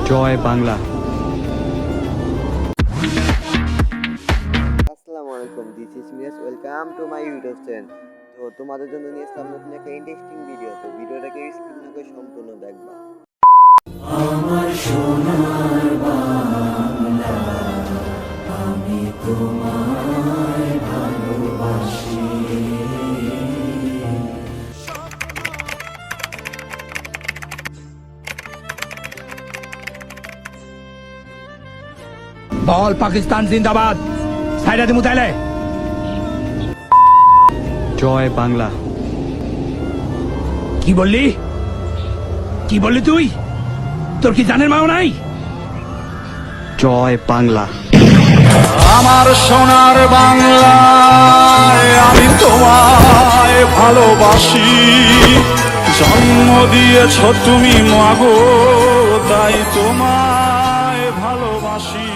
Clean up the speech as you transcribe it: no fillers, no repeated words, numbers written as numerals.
জয় বাংলা। আসসালামু আলাইকুম, this is Miraj, welcome to my YouTube channel. তো তোমাদের জন্য নিয়ে আসলাম নতুন একটা ইন্টারেস্টিং ভিডিও। তো ভিডিওটাকে স্কিপ না করে সম্পূর্ণ দেখবা। আমার সোনার বাংলা, আমি তোমায় ভালোবাসি। বল পাকিস্তান জিন্দাবাদ। সাইডা দিমু তাইলে। জয় বাংলা। কি বললি? কি বললি তুই? তোর কি জানের মাও নাই? জয় বাংলা। আমার সোনার বাংলায় আমি তোমায় ভালোবাসি। জন্ম দিয়েছ তুমি মাগো, তাই তোমায় ভালোবাসি।